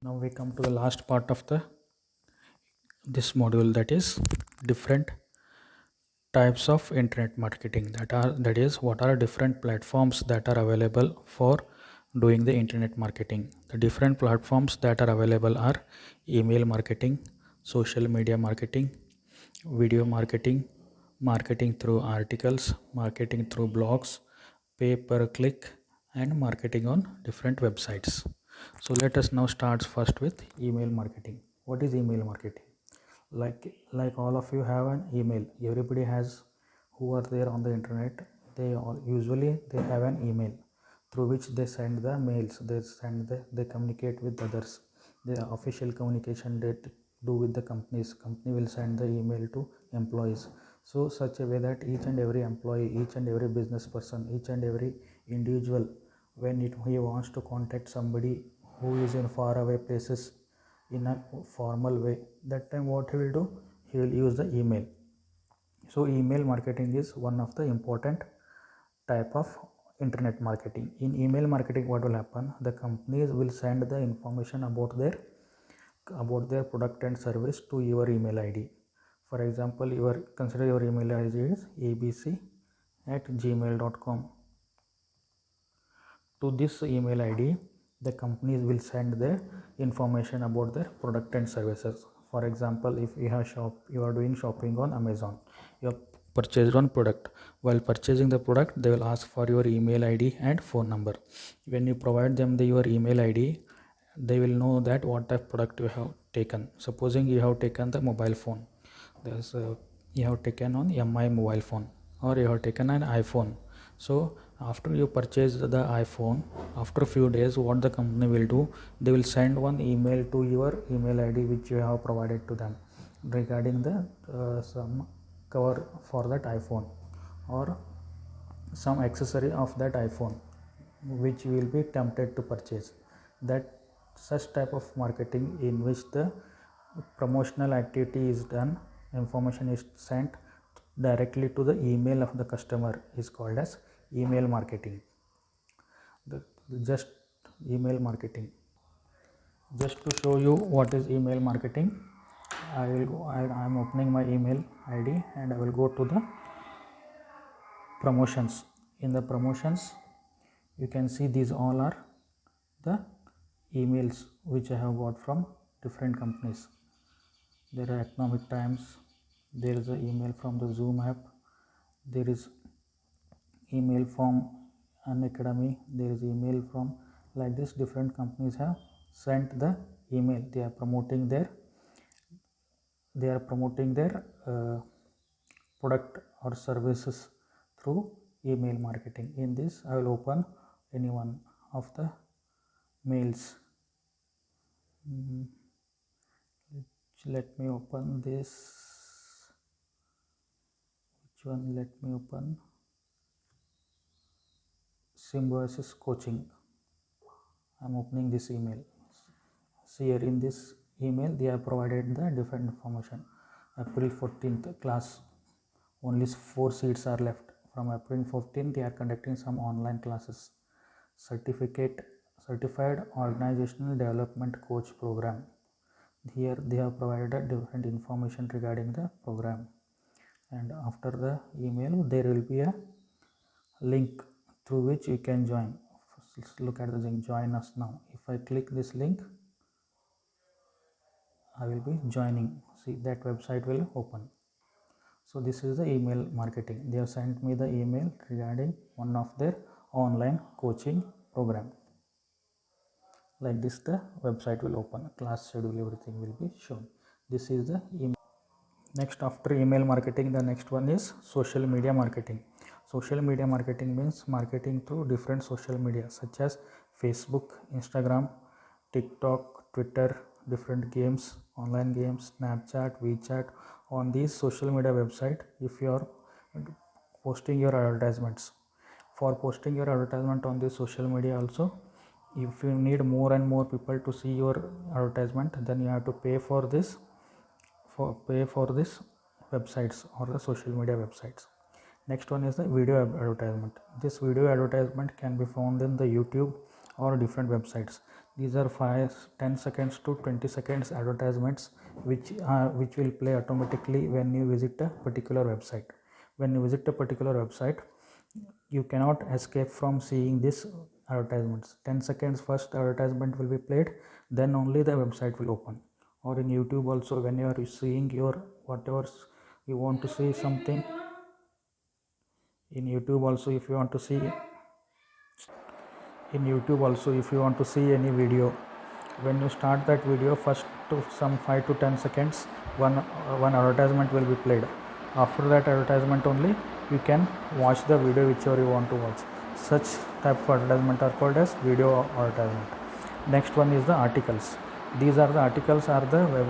Now we come to the last part of the this module, that is different types of internet marketing. That is what are different platforms that are available for doing the internet marketing. The different platforms that are available are email marketing, social media marketing, video marketing, marketing through articles, marketing through blogs, pay per click, and marketing on different websites. So let us now start first with email marketing. What is email marketing? Like all of you have an email. Everybody has, who are there on the internet, they all usually they have an email through which they send the mails, they communicate with others. The official communication they do with the company will send the email to employees, so such a way that each and every employee, each and every business person, each and every individual, when he wants to contact somebody who is in far away places in a formal way, that time what he will do, he will use the email. So email marketing is one of the important type of internet marketing. In email marketing, what will happen, the companies will send the information about their product and service to your email id. For example, consider your email id is abc@gmail.com. To this email id, the companies will send the information about their product and services. For example, if you are doing shopping on Amazon, you have purchased one product. While purchasing the product, they will ask for your email id and phone number. When you provide them your email id, they will know that what type of product you have taken. Supposing you have taken the mobile phone, you have taken on mi mobile phone, or you have taken an iPhone. So after you purchase the iPhone, after few days, what the company will do, they will send one email to your email id which you have provided to them regarding the some cover for that iPhone, or some accessory of that iPhone which you will be tempted to purchase. That such type of marketing in which the promotional activity is done, information is sent directly to the email of the customer, is called as email marketing. The just email marketing. Just to show you what is email marketing, I am opening my email id and I will go to the promotions. In the promotions, you can see these all are the emails which I have got from different companies. There are Economic Times, there is an email from the Zoom app, there is email from an academy, there is email from, like this different companies have sent the email. They are promoting their product or services through email marketing. In this, I will open any one of the mails. Let me open this. Which one? Let me open Symbiosis Coaching. I'm opening this email. See here, in this email they have provided the different information. April 14th class, only 4 seats are left. From April 14th they are conducting some online classes. Certified Organizational Development Coach program. Here they have provided different information regarding the program, and after the email there will be a link through which you can join. Let's look at the link, join us now. If I click this link, I will be joining. See, that website will open. So this is the email marketing. They have sent me the email regarding one of their online coaching program. Like this, the website will open, class schedule, everything will be shown. This is the email. Next, after email marketing, the next one is social media marketing. Social media marketing means marketing through different social media such as Facebook, Instagram, TikTok, Twitter, different games, online games, Snapchat, WeChat. On these social media website, if you are posting your advertisements, for posting your advertisement on this social media also, if you need more and more people to see your advertisement, then you have to pay for this websites or the social media websites. Next one is the video advertisement. This video advertisement can be found in the YouTube or different websites. These are 5 10 seconds to 20 seconds advertisements which will play automatically when you visit a particular website. When you visit a particular website, you cannot escape from seeing this advertisements. 10 seconds first advertisement will be played, then only the website will open. Or in YouTube also, when you are seeing your whatever you want to see something in YouTube also, if you want to see in YouTube also, if you want to see any video, when you start that video, first to some 5 to 10 seconds one advertisement will be played. After that advertisement only you can watch the video whichever you want to watch. Such type of advertisement are called as video advertisement. Next one is the articles. These are the articles are the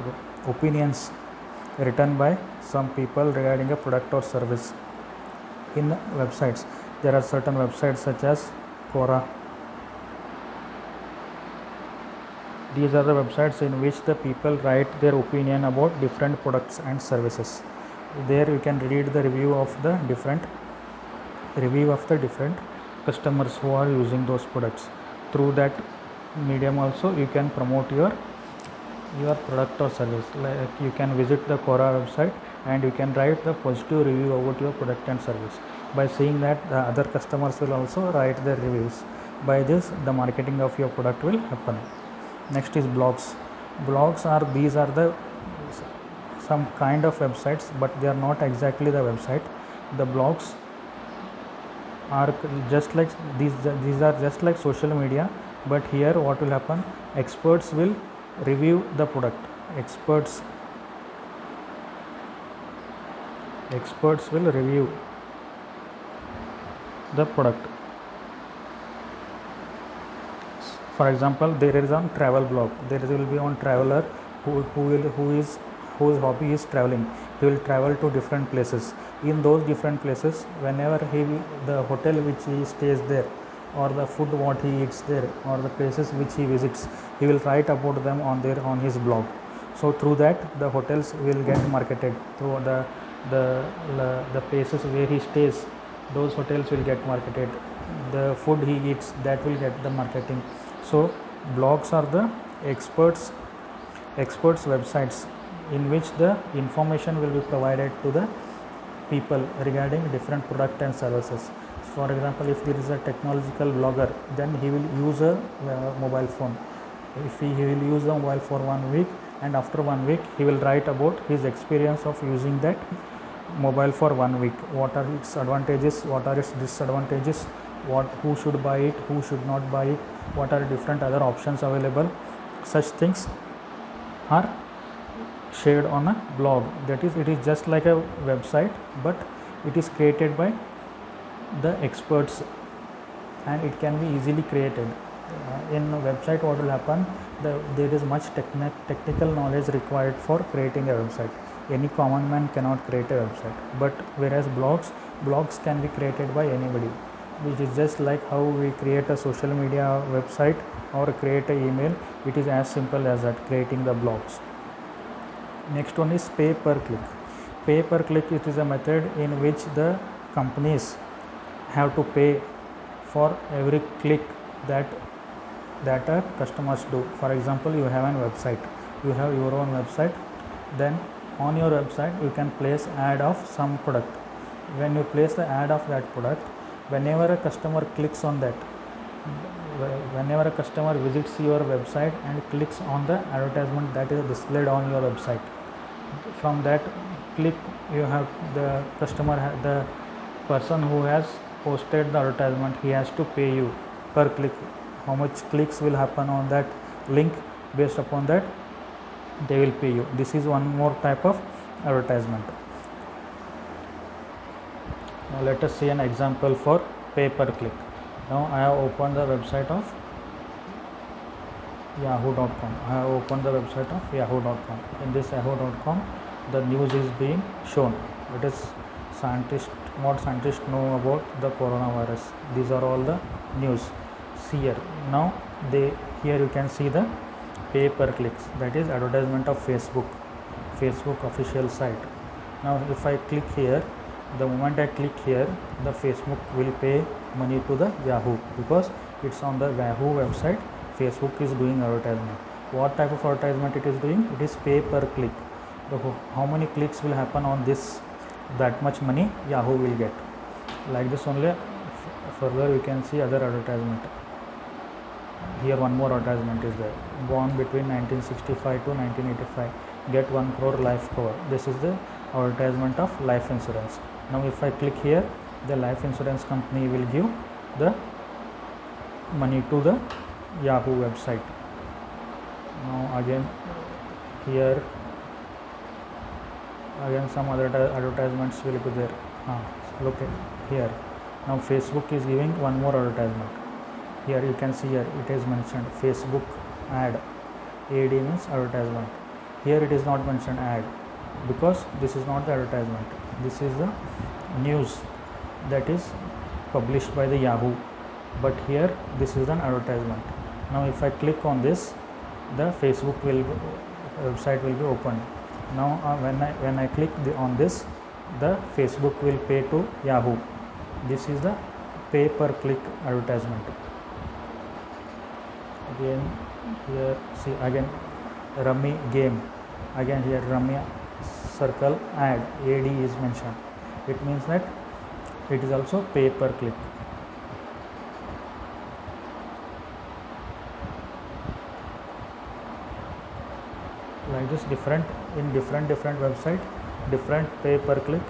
opinions written by some people regarding a product or service. In websites, there are certain websites such as Quora. These are the websites in which the people write their opinion about different products and services. There you can read the review of the different customers who are using those products. Through that medium also you can promote your product or service. Like you can visit the Quora website and you can write the positive review about your product and service. By seeing that, the other customers will also write their reviews. By this, the marketing of your product will happen. Next is blogs. Blogs are the some kind of websites, but they are not exactly the website. The blogs are just like these are just like social media, but here what will happen, experts will review the product. Experts will review the product. For example, there is on travel blog, there will be on traveler whose hobby is traveling. He will travel to different places. In those different places, whenever the hotel which he stays there, or the food what he eats there, or the places which he visits, he will write about them on his blog. So through that, the hotels will get marketed. Through the places where he stays, those hotels will get marketed. The food he eats, that will get the marketing. So blogs are the experts websites in which the information will be provided to the people regarding different product and services. For example, if there is a technological blogger, then he will use a mobile phone. If he will use the mobile for 1 week, and after 1 week he will write about his experience of using that mobile for 1 week. What are its advantages, what are its disadvantages, who should buy it, who should not buy it, what are different other options available. Such things are shared on a blog. That is, it is just like a website, but it is created by the experts and it can be easily created. In a website, what will happen, there is much technical knowledge required for creating a website. Any common man cannot create a website, but whereas blogs can be created by anybody, which is just like how we create a social media website or create an email. It is as simple as that, creating the blogs. Next one is pay per click. Pay per click, it is a method in which the companies have to pay for every click that customers do. For example, you have a website, you have your own website, then on your website you can place ad of some product. When you place the ad of that product, whenever a customer clicks on that, whenever a customer visits your website and clicks on the advertisement that is displayed on your website, from that click you have the person who has posted the advertisement, he has to pay you per click. How much clicks will happen on that link, based upon that they will pay you. This is one more type of advertisement. Now let us see an example for pay per click. Now I have opened the website of yahoo.com. I have opened the website of yahoo.com. In this yahoo.com, the news is being shown. It is what scientists know about the coronavirus. These are all the news. See here. Now here you can see the pay per clicks, that is advertisement of Facebook official site. Now if I click here, the moment I click here, the Facebook will pay money to the Yahoo, because it's on the Yahoo website. Facebook is doing advertisement. What type of advertisement it is doing? It is pay per click. So how many clicks will happen on this, that much money Yahoo will get. Like this only. Further you can see other advertisement. Here one more advertisement is there. Born between 1965 to 1985, get 1 crore life cover. This is the advertisement of life insurance. Now if I click here, the life insurance company will give the money to the Yahoo website. Now again here again some other advertisements will be there. Look at here. Now Facebook is giving one more advertisement. Here you can see, here it is mentioned Facebook ad. AD means advertisement. Here it is not mentioned ad, because this is not the advertisement. This is the news that is published by the Yahoo, but here this is an advertisement. Now if I click on this, the Facebook website will be opened. Now when I click on this, the Facebook will pay to Yahoo. This is the pay per click advertisement. Again here see, again Rummy game, again here Rummy circle ad. AD is mentioned. It means that it is also pay per click. Like this, different in different website, different pay per click